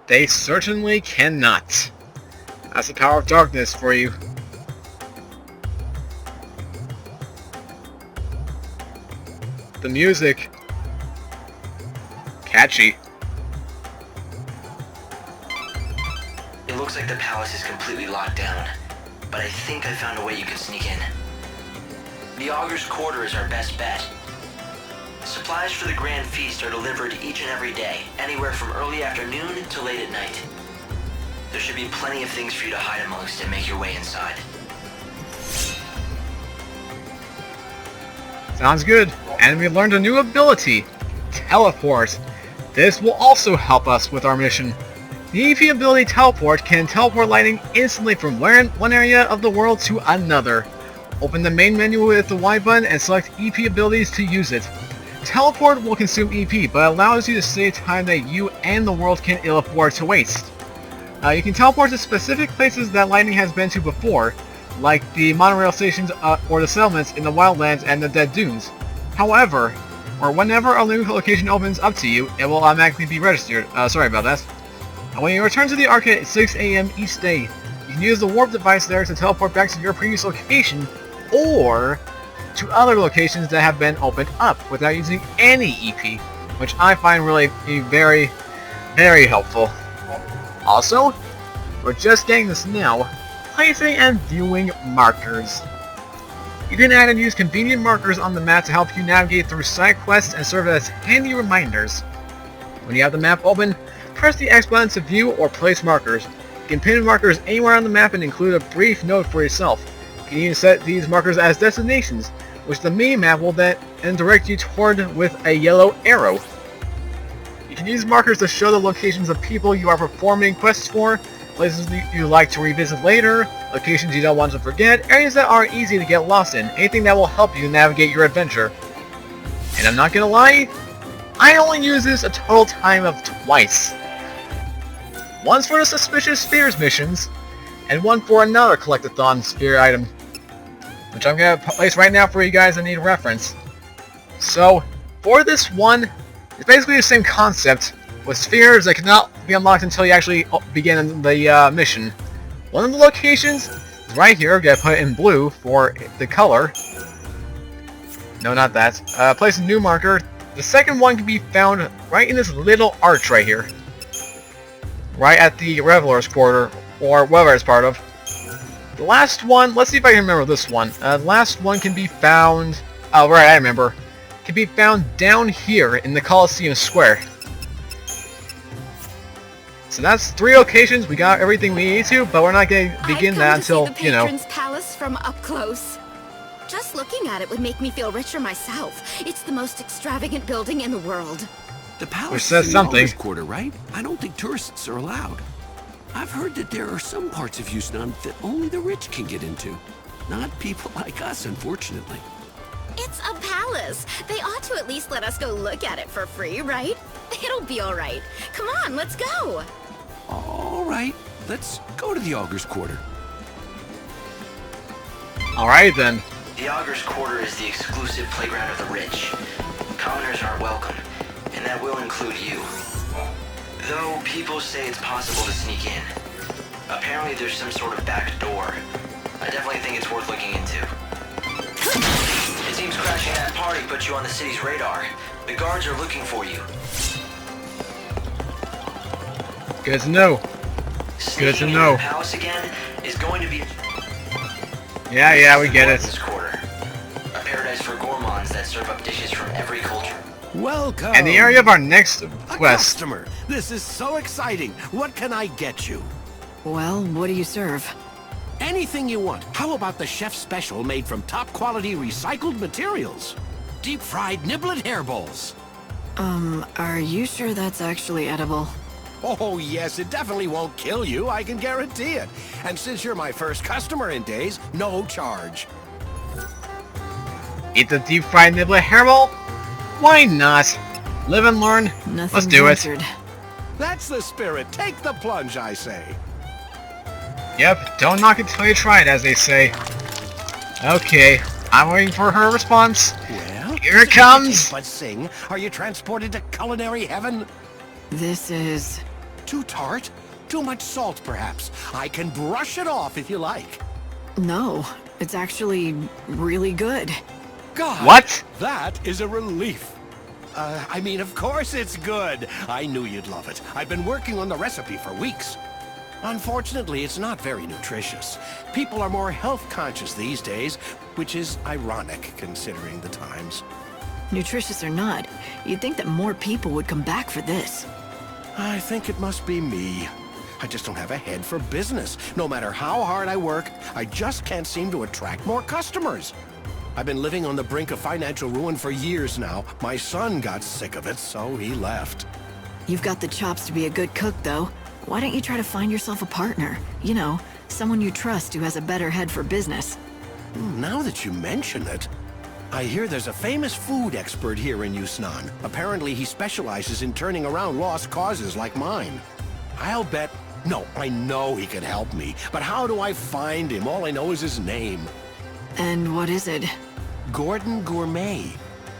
They certainly cannot. That's the power of darkness for you. The music. Catchy. It looks like the palace is completely locked down, but I think I found a way you can sneak in. The Augur's Quarter is our best bet. Supplies for the grand feast are delivered each and every day, anywhere from early afternoon to late at night. There should be plenty of things for you to hide amongst and make your way inside. Sounds good. And we learned a new ability, Teleport. This will also help us with our mission. The EP ability Teleport can teleport lightning instantly from one area of the world to another. Open the main menu with the Y button and select EP abilities to use it. Teleport will consume EP, but allows you to save time that you and the world can ill afford to waste. You can teleport to specific places that lightning has been to before, like the monorail stations or the settlements in the Wildlands and the Dead Dunes. However, or whenever a new location opens up to you, it will automatically be registered. Sorry about that. When you return to the arcade at 6 AM each day, you can use the warp device there to teleport back to your previous location, or to other locations that have been opened up without using any EP, which I find really very, very helpful. Also, we're just getting this now, placing and viewing markers. You can add and use convenient markers on the map to help you navigate through side quests and serve as handy reminders. When you have the map open, press the X button to view or place markers. You can pin markers anywhere on the map and include a brief note for yourself. You can even set these markers as destinations, which the mini-map will then direct you toward with a yellow arrow. You can use markers to show the locations of people you are performing quests for, places you like to revisit later, locations you don't want to forget, areas that are easy to get lost in, anything that will help you navigate your adventure. And I'm not gonna lie, I only use this a total time of twice. Once for the Suspicious Spheres missions, and one for another Collectathon Sphere item, which I'm going to place right now for you guys that need a reference. So, for this one, it's basically the same concept, with spheres that cannot be unlocked until you actually begin the mission. One of the locations is right here. I'm going to put it in blue for the color. No, not that. Place a new marker. The second one can be found right in this little arch right here. Right at the Reveler's Quarter, or whatever it's part of. The last one, let's see if I can remember this one. The last one can be found... Oh, right, I remember. Can be found down here in the Colosseum Square. So that's 3 locations. We got everything we need to, but we're not going to begin that until, you know... Patron's Palace from up close. Just looking at it would make me feel richer myself. It's the most extravagant building in the world. The palace Which says is in something. the quarter, right? I don't think tourists are allowed. I've heard that there are some parts of Houston that only the rich can get into. Not people like us, unfortunately. It's a palace. They ought to at least let us go look at it for free, right? It'll be all right. Come on, let's go. All right, let's go to the Augur's Quarter. Alright then. The Augur's Quarter is the exclusive playground of the rich. Commoners aren't welcome, and that will include you. Though people say it's possible to sneak in. Apparently there's some sort of back door. I definitely think it's worth looking into. It seems crashing that party put you on the city's radar. The guards are looking for you. Good to know. Good to know. The palace again is going to be... Yeah, we get it. This quarter. A paradise for gourmands that serve up dishes from every culture. Welcome. And the area of our next A quest. customer. This is so exciting. What can I get you? Well, what do you serve? Anything you want. How about the chef's special made from top quality recycled materials? Deep fried niblet hair bowls. Are you sure that's actually edible? Oh yes, it definitely won't kill you, I can guarantee it. And since you're my first customer in days, no charge. Eat the deep fried niblet hairball? Why not? Live and learn. Nothing's Let's do it. answered. That's the spirit. Take the plunge, I say. Yep, don't knock it till you try it, as they say. Okay, I'm waiting for her response. Well, Here it comes! but sing. Are you transported to culinary heaven? This is Too tart? Too much salt, perhaps? I can brush it off if you like. No, it's actually really good. God! What? That is a relief. I mean, of course it's good. I knew you'd love it. I've been working on the recipe for weeks. Unfortunately, it's not very nutritious. People are more health conscious these days, which is ironic considering the times. Nutritious or not, you'd think that more people would come back for this. I think it must be me. I just don't have a head for business. No matter how hard I work, I just can't seem to attract more customers. I've been living on the brink of financial ruin for years now. My son got sick of it, so he left. You've got the chops to be a good cook, though. Why don't you try to find yourself a partner? You know, someone you trust who has a better head for business. Now that you mention it, I hear there's a famous food expert here in Yusnan. Apparently he specializes in turning around lost causes like mine. I'll bet... No, I know he could help me, but how do I find him? All I know is his name. And what is it? Gordon Gourmet.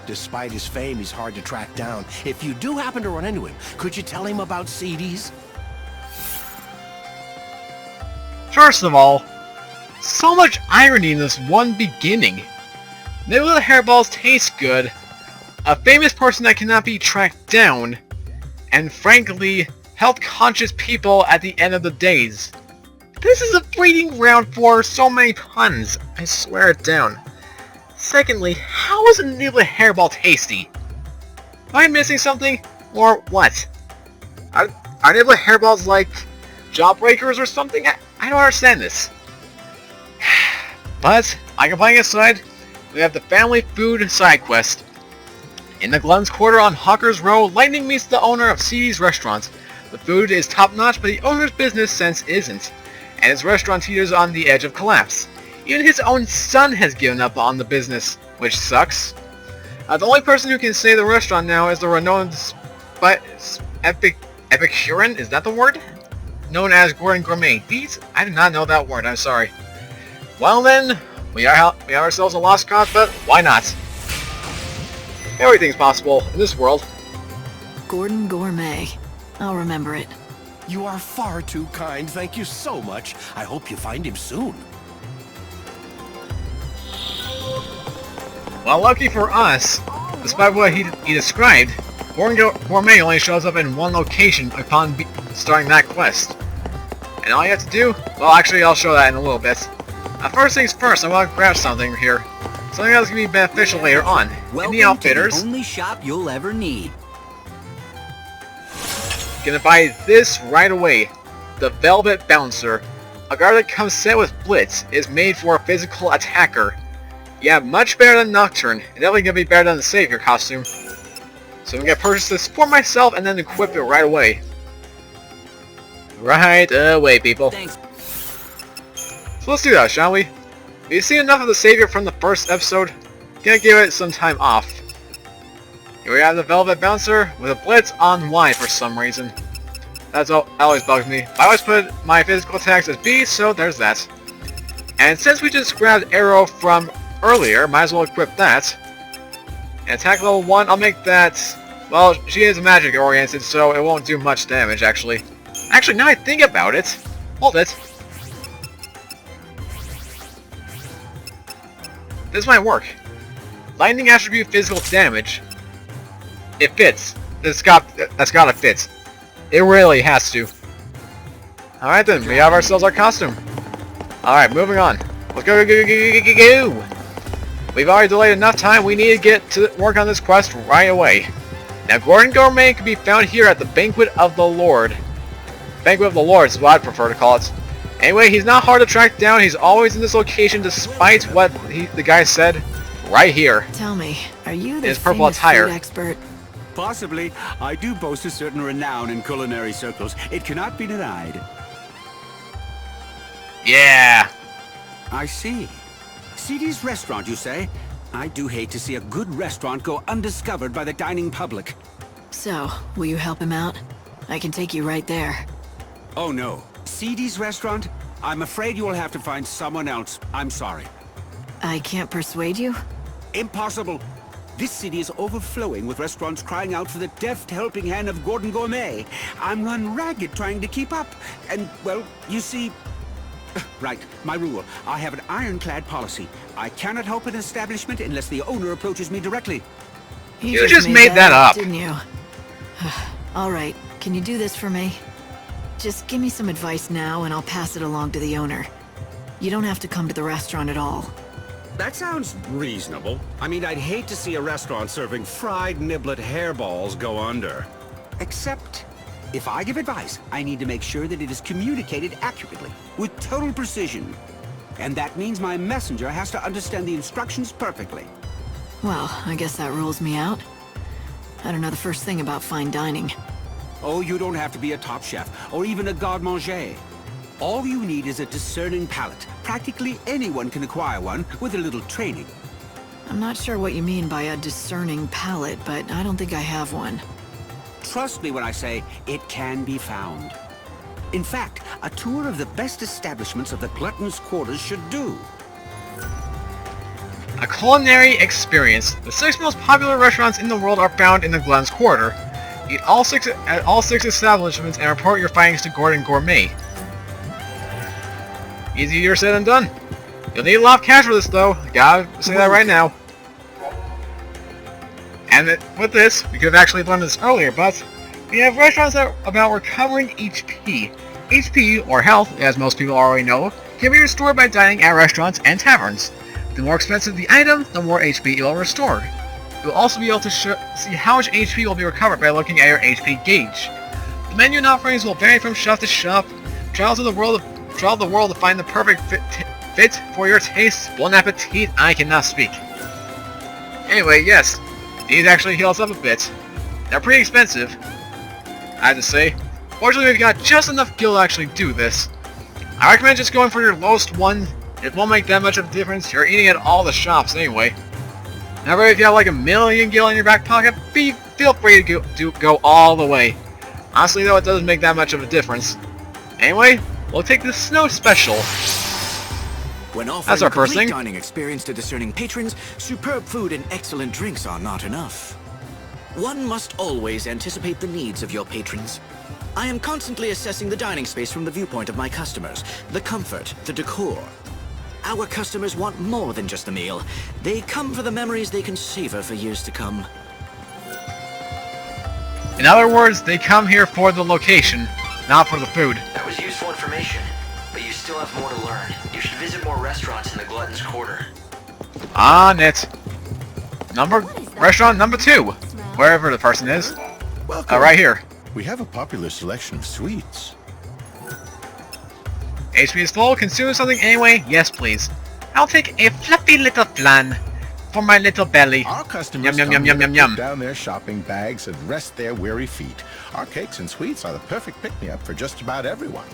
Despite his fame, he's hard to track down. If you do happen to run into him, could you tell him about CDs? First of all, so much irony in this one beginning. Nebula hairballs taste good, a famous person that cannot be tracked down, and frankly, health-conscious people at the end of the days. This is a breeding ground for so many puns, I swear it down. Secondly, how is a Nebula hairball tasty? Am I missing something? Or what? Are Nebula hairballs like jawbreakers or something? I don't understand this. But, I complaining aside, we have the family food side quest. In the Glenn's Quarter on Hawker's Row, Lightning meets the owner of CD's restaurant. The food is top-notch, but the owner's business sense isn't, and his restaurant teeters on the edge of collapse. Even his own son has given up on the business, which sucks. The only person who can save the restaurant now is the renowned Epicurean, is that the word? Known as Gordon Gourmet. I did not know that word, I'm sorry. Well then, we have ourselves a lost cause, but why not? Everything's possible in this world. Gordon Gourmet. I'll remember it. You are far too kind. Thank you so much. I hope you find him soon. Well, lucky for us, despite what he described, Gordon Gourmet only shows up in one location upon starting that quest. And all you have to do, well actually I'll show that in a little bit. First things first, I want to grab something here. Something that's going to be beneficial later on. In the Outfitters, to the only shop you'll ever need. Gonna buy this right away. The Velvet Bouncer. A guard that comes set with Blitz is made for a physical attacker. Yeah, much better than Nocturne, and definitely gonna be better than the Savior costume. So I'm gonna purchase this for myself and then equip it right away. Right away, people. Thanks. So let's do that, shall we? We've seen enough of the Savior from the first episode. Gonna give it some time off. Here we have the Velvet Bouncer with a Blitz on Y for some reason. That always bugs me. I always put my physical attacks as B, so there's that. And since we just grabbed Arrow from earlier, might as well equip that. And attack level 1, I'll make that... Well, she is magic oriented, so it won't do much damage, actually. Actually, now I think about it... Hold it. This might work. Lightning attribute physical damage. It fits. That's gotta fit. It really has to. Alright then, we have ourselves our costume. Alright, moving on. Let's go. We've already delayed enough time, we need to get to work on this quest right away. Now, Gordon Gourmet can be found here at the Banquet of the Lord. Banquet of the Lord is what I'd prefer to call it. Anyway, he's not hard to track down, he's always in this location despite what the guy said right here. Tell me, are you the His purple famous attire. food expert? Possibly. I do boast a certain renown in culinary circles. It cannot be denied. Yeah. I see. CD's restaurant, you say? I do hate to see a good restaurant go undiscovered by the dining public. So, will you help him out? I can take you right there. Oh no. CD's restaurant? I'm afraid you will have to find someone else. I'm sorry. I can't persuade you? Impossible. This city is overflowing with restaurants crying out for the deft helping hand of Gordon Gourmet. I'm run ragged trying to keep up. And, well, you see... Right, my rule. I have an ironclad policy. I cannot help an establishment unless the owner approaches me directly. You just made that up, didn't you? All right, can you do this for me? Just give me some advice now and I'll pass it along to the owner. You don't have to come to the restaurant at all. That sounds reasonable. I mean, I'd hate to see a restaurant serving fried niblet hairballs go under. Except, if I give advice, I need to make sure that it is communicated accurately, with total precision. And that means my messenger has to understand the instructions perfectly. Well, I guess that rules me out. I don't know the first thing about fine dining. Oh, you don't have to be a top chef, or even a garde-manger. All you need is a discerning palate. Practically anyone can acquire one with a little training. I'm not sure what you mean by a discerning palate, but I don't think I have one. Trust me when I say it can be found. In fact, a tour of the best establishments of the Glutton's Quarters should do. A culinary experience. The 6 most popular restaurants in the world are found in the Glutton's Quarter. Eat at all 6 establishments and report your findings to Gordon Gourmet. Easier said than done. You'll need a lot of cash for this though, I gotta say that right now. And with this, we could have actually learned this earlier, but we have restaurants that are about recovering HP. HP, or health, as most people already know, can be restored by dining at restaurants and taverns. The more expensive the item, the more HP it will restore. You'll also be able to see how much HP will be recovered by looking at your HP gauge. The menu and offerings will vary from shop to shop. Travel the world to find the perfect fit for your taste. Bon appetit, I cannot speak. Anyway, yes, these actually heal us up a bit. They're pretty expensive, I have to say. Fortunately, we've got just enough gil to actually do this. I recommend just going for your lowest one. It won't make that much of a difference. You're eating at all the shops anyway. However, if you have like 1,000,000 gil in your back pocket, feel free to go all the way. Honestly though, it doesn't make that much of a difference. Anyway, we'll take the snow special. When offering That's our a first complete thing. dining experience to discerning patrons, superb food and excellent drinks are not enough. One must always anticipate the needs of your patrons. I am constantly assessing the dining space from the viewpoint of my customers, the comfort, the decor. Our customers want more than just a meal. They come for the memories they can savor for years to come. In other words, they come here for the location, not for the food. That was useful information, but you still have more to learn. You should visit more restaurants in the Glutton's Quarter. On it. Restaurant number 2, wherever the person is. Welcome. Right here. We have a popular selection of sweets. HP is full. Consume something anyway? Yes, please. I'll take a fluffy little flan for my little belly. Our customers Yum, yum, come yum, here yum, to yum, put down their shopping bags and rest their weary feet. Our cakes and sweets are the perfect pick-me-up for just about everyone.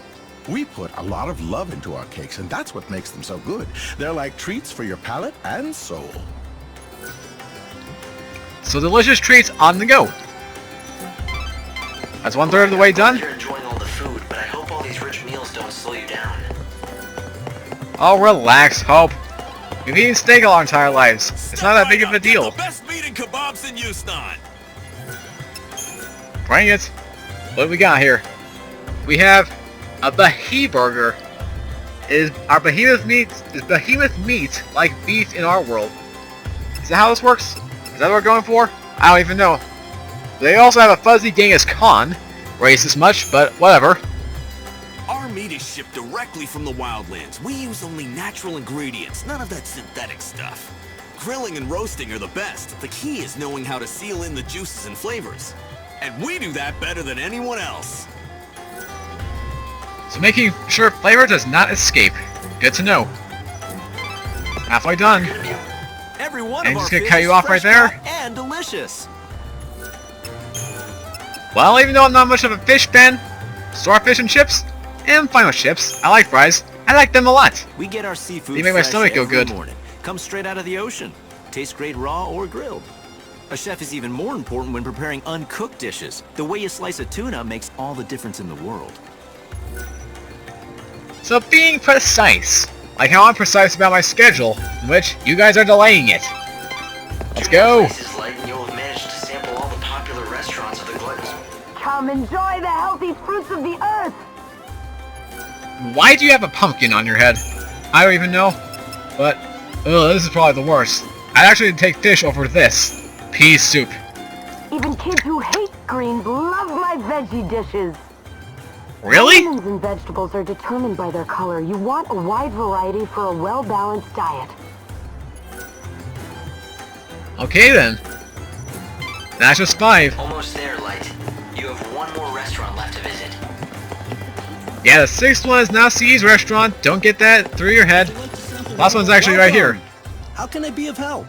We put a lot of love into our cakes, and that's what makes them so good. They're like treats for your palate and soul. So delicious treats on the go. That's 1/3 of the way done. You're enjoying all the food, but I hope all these rich meals don't slow you down. Oh, relax, Hope. We've eaten steak all our entire lives. It's not that big of a deal. The best meat and kebabs in Houston. Bring it. What do we got here? We have a Bahi burger. Is behemoth meat like beef in our world? Is that how this works? Is that what we're going for? I don't even know. They also have a fuzzy Genghis Khan. Racist much, but whatever. Our meat is shipped directly from the wildlands. We use only natural ingredients, none of that synthetic stuff. Grilling and roasting are the best. The key is knowing how to seal in the juices and flavors. And we do that better than anyone else. So making sure flavor does not escape. Good to know. Halfway done. Every one And of just our gonna fish cut you is off right fresh there? cut and delicious. Well, even though I'm not much of a fish fan, swordfish and chips, and final chips, I like fries. I like them a lot. We get our seafood They make my fresh stomach go every good. morning. Comes straight out of the ocean. Tastes great raw or grilled. A chef is even more important when preparing uncooked dishes. The way you slice a tuna makes all the difference in the world. So being precise, like how I'm precise about my schedule, in which you guys are delaying it. Let's go. Places enjoy the healthy fruits of the earth. Why do you have a pumpkin on your head? I don't even know. But, this is probably the worst. I'd actually take fish over this. Pea soup. Even kids who hate greens love my veggie dishes. Really? Vitamins and vegetables are determined by their color. You want a wide variety for a well-balanced diet. Okay then. That's just 5. Almost there, Light. You have one more restaurant left to visit. Yeah, the 6th one is now CE's restaurant. Don't get that through your head. Last one's actually right here. How can I be of help?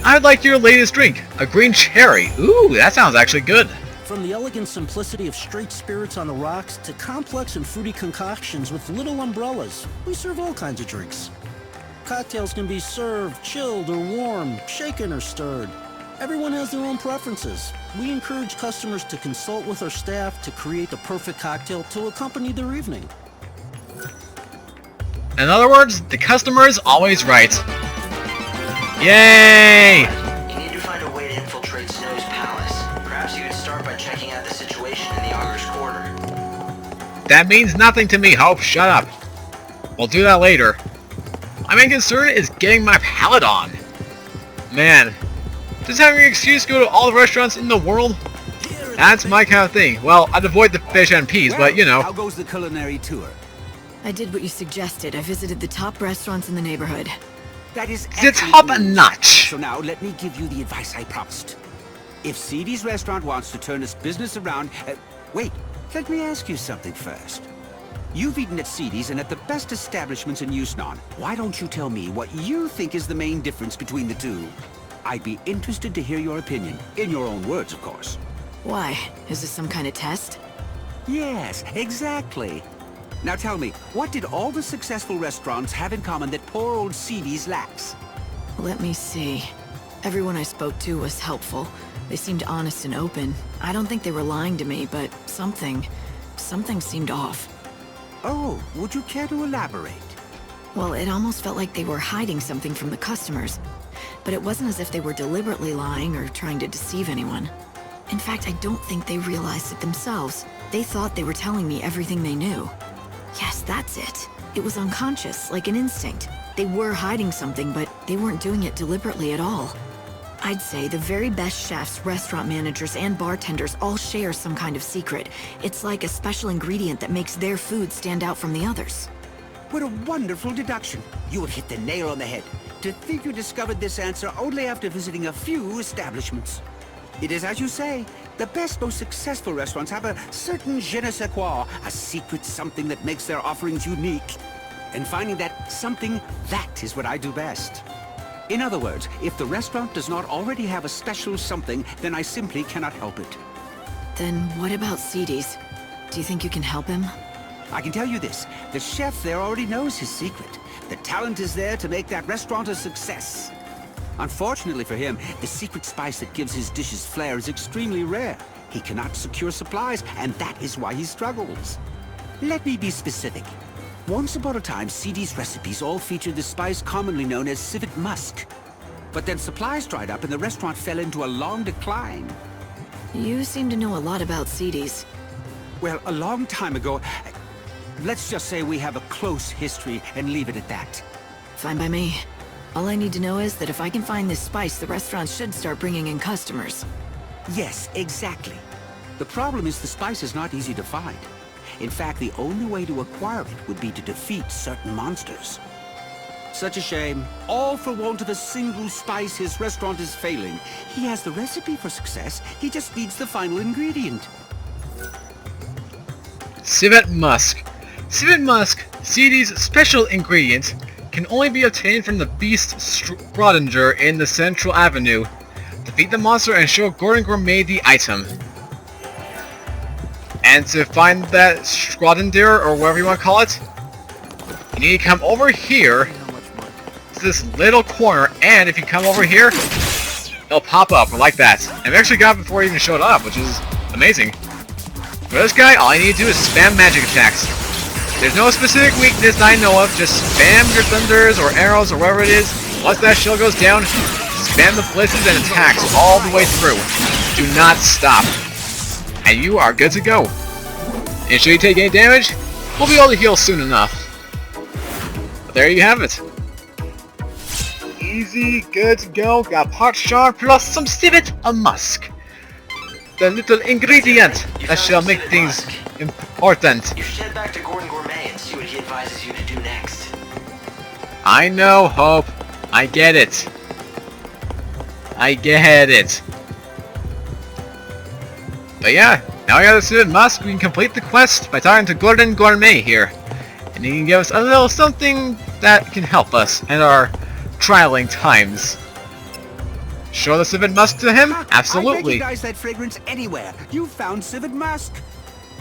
I'd like your latest drink. A green cherry. Ooh, that sounds actually good. From the elegant simplicity of straight spirits on the rocks to complex and fruity concoctions with little umbrellas, we serve all kinds of drinks. Cocktails can be served, chilled or warm, shaken or stirred. Everyone has their own preferences. We encourage customers to consult with our staff to create the perfect cocktail to accompany their evening. In other words, the customer is always right. Yay! You need to find a way to infiltrate Snow's palace. Perhaps you could start by checking out the situation in the Augur's Quarter. That means nothing to me, Hope. Shut up. We'll do that later. My main concern is getting my palate on. Man, just having an excuse to go to all the restaurants in the world? That's my kind of thing. Well, I'd avoid the fish and peas, but you know. How goes the culinary tour? I did what you suggested. I visited the top restaurants in the neighborhood. That is The top notch. So now, let me give you the advice I promised. If CD's restaurant wants to turn its business around... wait, let me ask you something first. You've eaten at CD's and at the best establishments in Yusnan. Why don't you tell me what you think is the main difference between the two? I'd be interested to hear your opinion. In your own words, of course. Why? Is this some kind of test? Yes, exactly. Now tell me, what did all the successful restaurants have in common that poor old CD's lacks? Let me see. Everyone I spoke to was helpful. They seemed honest and open. I don't think they were lying to me, but something seemed off. Oh, would you care to elaborate? Well, it almost felt like they were hiding something from the customers. But it wasn't as if they were deliberately lying or trying to deceive anyone. In fact, I don't think they realized it themselves. They thought they were telling me everything they knew. Yes, that's it. It was unconscious, like an instinct. They were hiding something, but they weren't doing it deliberately at all. I'd say the very best chefs, restaurant managers, and bartenders all share some kind of secret. It's like a special ingredient that makes their food stand out from the others. What a wonderful deduction. You have hit the nail on the head. To think you discovered this answer only after visiting a few establishments. It is as you say. The best, most successful restaurants have a certain je ne sais quoi, a secret something that makes their offerings unique. And finding that something, that is what I do best. In other words, if the restaurant does not already have a special something, then I simply cannot help it. Then what about CD's? Do you think you can help him? I can tell you this, the chef there already knows his secret. The talent is there to make that restaurant a success. Unfortunately for him, the secret spice that gives his dishes flair is extremely rare. He cannot secure supplies, and that is why he struggles. Let me be specific. Once upon a time, CD's recipes all featured the spice commonly known as civet musk. But then supplies dried up and the restaurant fell into a long decline. You seem to know a lot about CD's. Well, a long time ago, let's just say we have a close history and leave it at that. Fine by me. All I need to know is that if I can find this spice, the restaurant should start bringing in customers. Yes, exactly. The problem is the spice is not easy to find. In fact, the only way to acquire it would be to defeat certain monsters. Such a shame. All for want of a single spice, his restaurant is failing. He has the recipe for success, he just needs the final ingredient. Civet musk. Civet musk, CD's special ingredient, can only be obtained from the beast Schrodinger in the Central Avenue. Defeat the monster and show Gordon Gourmet the item. And to find that Schrodinger, or whatever you want to call it, you need to come over here to this little corner, and if you come over here, it'll pop up like that. And I've actually got it before it even showed up, which is amazing. For this guy, all I need to do is spam magic attacks. There's no specific weakness that I know of, just spam your thunders or arrows or whatever it is. Once that shield goes down, spam the blitzes and attacks all the way through. Do not stop. and you are good to go. And should you take any damage, we'll be able to heal soon enough. But there you have it. Easy, good to go. Got pot shard plus some civet musk. The little ingredient that shall make things important. You should head back to Gordon Gourmet and see what he advises you to do next. I know, Hope. I get it. I get it. But yeah, now I got a civet musk. We can complete the quest by talking to Gordon Gourmet here. And he can give us a little something that can help us in our trialing times. Show the civet musk to him? Absolutely. I recognize that fragrance anywhere. You found civet musk.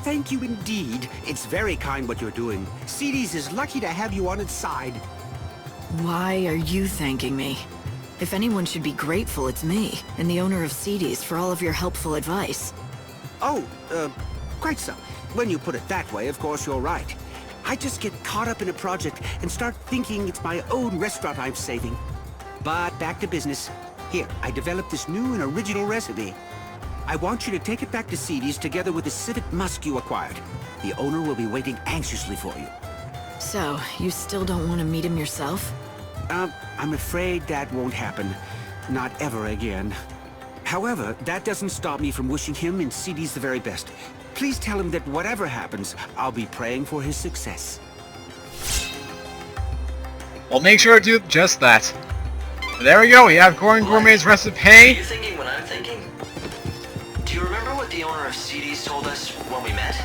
Thank you indeed. It's very kind what you're doing. CD's is lucky to have you on its side. Why are you thanking me? If anyone should be grateful, it's me, and the owner of CD's, for all of your helpful advice. Oh, quite so. When you put it that way, of course you're right. I just get caught up in a project and start thinking it's my own restaurant I'm saving. But back to business. Here, I developed this new and original recipe. I want you to take it back to CD's together with the civet musk you acquired. The owner will be waiting anxiously for you. So, you still don't want to meet him yourself? I'm afraid that won't happen. Not ever again. However, that doesn't stop me from wishing him and CD's the very best. Please tell him that whatever happens, I'll be praying for his success. We'll make sure to do just that. There we go, we have Gordon Gourmet's Are recipe. you thinking what I'm thinking? Do you remember what the owner of CD's told us when we met?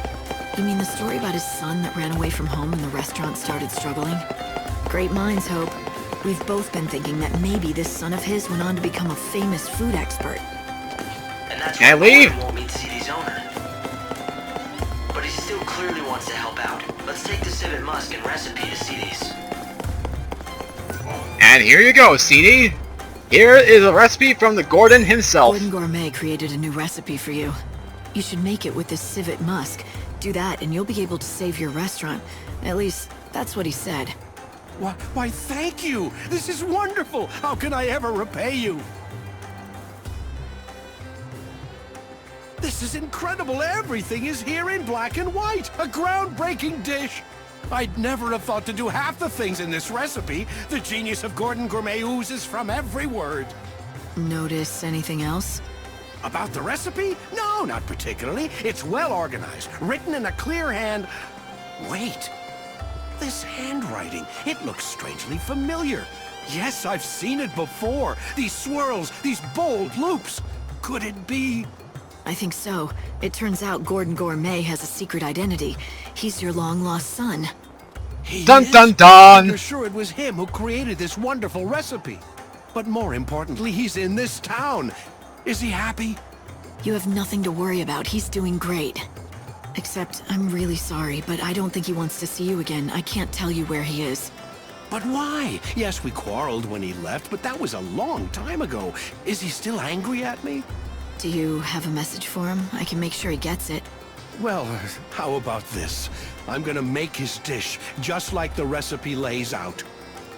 You mean the story about his son that ran away from home when the restaurant started struggling? Great minds, Hope. We've both been thinking that maybe this son of his went on to become a famous food expert. And that's Can I why leave? Gordon won't meet CD's owner. But he still clearly wants to help out. Let's take the civet musk and recipe to CD's. And here you go, CD. Here is a recipe from the Gordon himself. Gordon Gourmet created a new recipe for you. You should make it with this civet musk. Do that and you'll be able to save your restaurant. At least, that's what he said. Why, thank you! This is wonderful! How can I ever repay you? This is incredible! Everything is here in black and white! A groundbreaking dish! I'd never have thought to do half the things in this recipe. The genius of Gordon Gourmet oozes from every word. Notice anything else? About the recipe? No, not particularly. It's well organized, written in a clear hand. Wait. This handwriting, it looks strangely familiar. Yes, I've seen it before. These swirls, these bold loops. Could it be? I think so. It turns out Gordon Gourmet has a secret identity. He's your long-lost son. Dun dun dun! You're sure it was him who created this wonderful recipe. But more importantly, he's in this town. Is he happy? You have nothing to worry about. He's doing great. Except, I'm really sorry, but I don't think he wants to see you again. I can't tell you where he is. But why? Yes, we quarreled when he left, but that was a long time ago. Is he still angry at me? Do you have a message for him? I can make sure he gets it. Well, how about this? I'm gonna make his dish, just like the recipe lays out.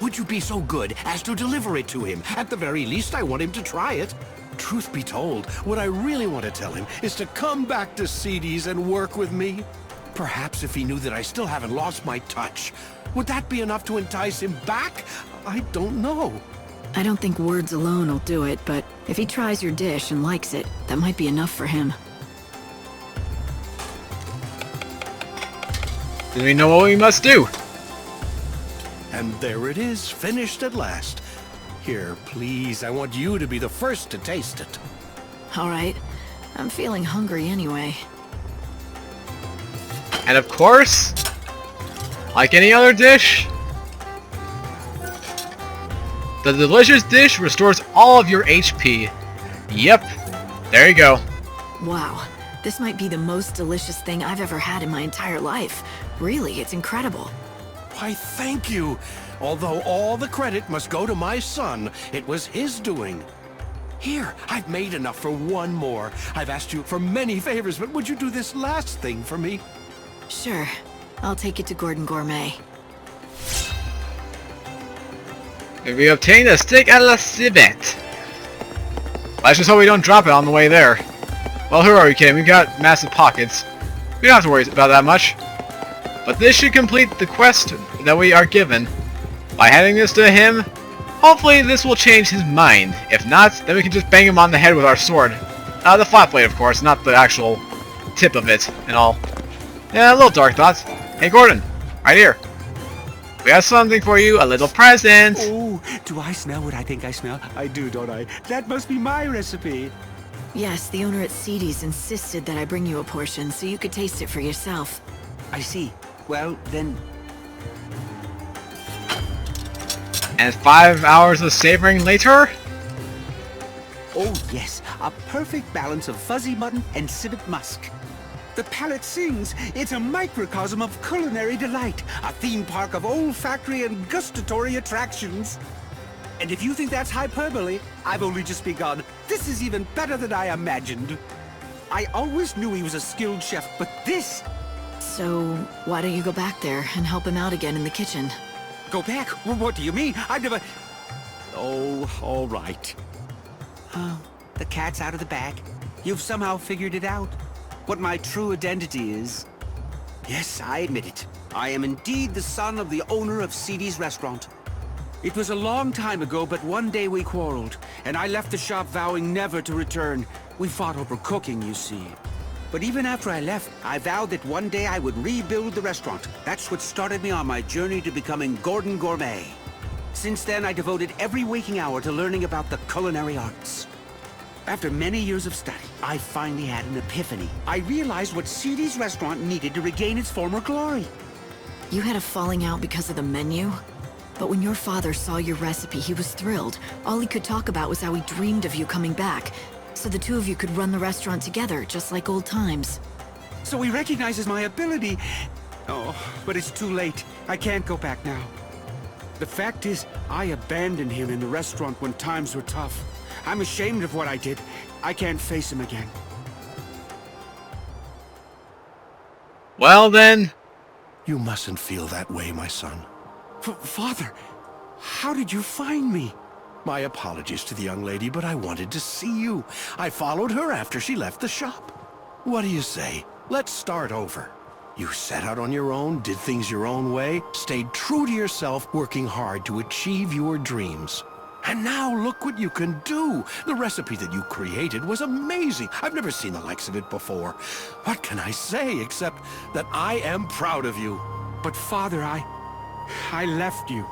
Would you be so good as to deliver it to him? At the very least, I want him to try it. Truth be told, what I really want to tell him is to come back to CD's and work with me. Perhaps if he knew that I still haven't lost my touch. Would that be enough to entice him back? I don't know. I don't think words alone will do it, but if he tries your dish and likes it, that might be enough for him. Then we know what we must do. And there it is, finished at last. Here, please, I want you to be the first to taste it. All right. I'm feeling hungry anyway. And of course, like any other dish, the delicious dish restores all of your HP. Yep, there you go. Wow. This might be the most delicious thing I've ever had in my entire life. Really, it's incredible. Why, thank you. Although all the credit must go to my son, it was his doing. Here, I've made enough for one more. I've asked you for many favors, but would you do this last thing for me? Sure. I'll take it to Gordon Gourmet. We obtained a stick at la civet. Let's just hope we don't drop it on the way there. Well, who are we kidding? We've got massive pockets. We don't have to worry about that much. But this should complete the quest that we are given. By handing this to him, hopefully this will change his mind. If not, then we can just bang him on the head with our sword. The flat blade, of course, not the actual tip of it and all. Yeah, a little dark thoughts. Hey, Gordon, right here. We have something for you, a little present. Oh, do I smell what I think I smell? I do, don't I? That must be my recipe. Yes, the owner at XIII's insisted that I bring you a portion so you could taste it for yourself. I see. Well, then... And 5 hours of savoring later? Oh, yes. A perfect balance of fuzzy mutton and civet musk. The palate sings. It's a microcosm of culinary delight. A theme park of olfactory and gustatory attractions. And if you think that's hyperbole, I've only just begun. This is even better than I imagined. I always knew he was a skilled chef, but this... So, why don't you go back there and help him out again in the kitchen? Go back? What do you mean? I've never... Oh, all right. Oh, the cat's out of the bag. You've somehow figured it out. What my true identity is. Yes, I admit it. I am indeed the son of the owner of XIII's restaurant. It was a long time ago, but one day we quarreled, and I left the shop vowing never to return. We fought over cooking, you see. But even after I left, I vowed that one day I would rebuild the restaurant. That's what started me on my journey to becoming Gordon Gourmet. Since then, I devoted every waking hour to learning about the culinary arts. After many years of study, I finally had an epiphany. I realized what XIII's restaurant needed to regain its former glory. You had a falling out because of the menu? But when your father saw your recipe, he was thrilled. All he could talk about was how he dreamed of you coming back. So the two of you could run the restaurant together, just like old times. So he recognizes my ability. Oh, but it's too late. I can't go back now. The fact is, I abandoned him in the restaurant when times were tough. I'm ashamed of what I did. I can't face him again. Well then... You mustn't feel that way, my son. Father, how did you find me? My apologies to the young lady, but I wanted to see you. I followed her after she left the shop. What do you say? Let's start over. You set out on your own, did things your own way, stayed true to yourself, working hard to achieve your dreams. And now look what you can do. The recipe that you created was amazing. I've never seen the likes of it before. What can I say except that I am proud of you? But Father, I left you.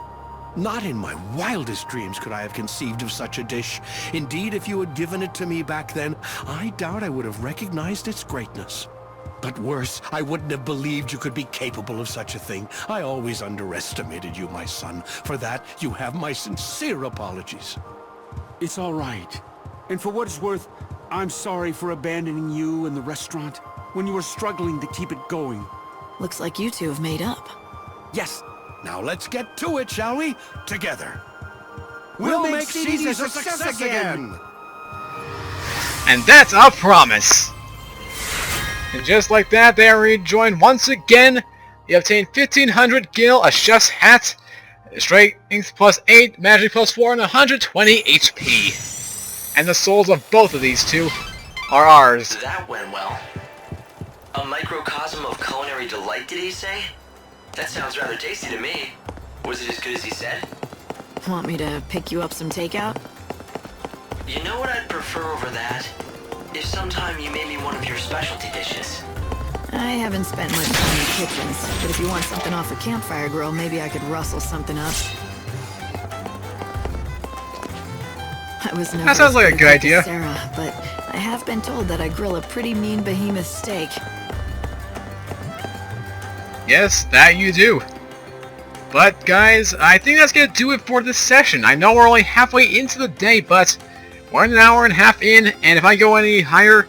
Not in my wildest dreams could I have conceived of such a dish. Indeed, if you had given it to me back then, I doubt I would have recognized its greatness. But worse, I wouldn't have believed you could be capable of such a thing. I always underestimated you, my son. For that, you have my sincere apologies. It's all right. And for what it's worth, I'm sorry for abandoning you and the restaurant when you were struggling to keep it going. Looks like you two have made up. Yes. Now let's get to it, shall we? Together. We'll make XIII's a success again! And that's a promise! And just like that, they are rejoined once again. You obtain 1500 gil, a chef's hat, strength plus 8, magic plus 4, and 120 HP. And the souls of both of these two are ours. That went well. A microcosm of culinary delight, did he say? That sounds rather tasty to me. Was it as good as he said? Want me to pick you up some takeout? You know what I'd prefer over that? If sometime you made me one of your specialty dishes. I haven't spent much time in kitchens, but if you want something off a campfire grill, maybe I could rustle something up. I was never that sounds like a good idea. Sarah, but I have been told that I grill a pretty mean behemoth steak. Yes, that you do. But guys, I think that's gonna do it for this session. I know we're only halfway into the day, but we're an hour and a half in, and if I go any higher,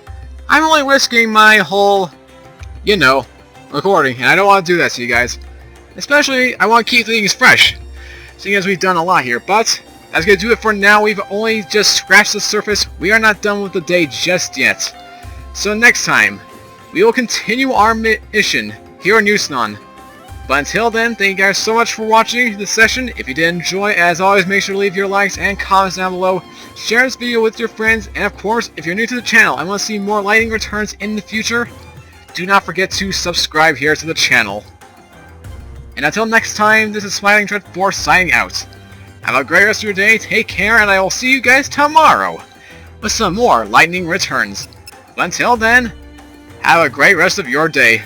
I'm only risking my whole, you know, recording, and I don't want to do that to you guys. Especially, I want to keep things fresh, seeing as we've done a lot here, but that's gonna do it for now. We've only just scratched the surface. We are not done with the day just yet. So next time, we will continue our mission here in Yusnan. But until then, thank you guys so much for watching this session. If you did enjoy, as always, make sure to leave your likes and comments down below. Share this video with your friends, and of course, if you're new to the channel and want to see more lighting returns in the future, do not forget to subscribe here to the channel. And until next time, this is Smiling Tread 4 signing out. Have a great rest of your day, take care, and I will see you guys tomorrow with some more lightning returns. But until then, have a great rest of your day.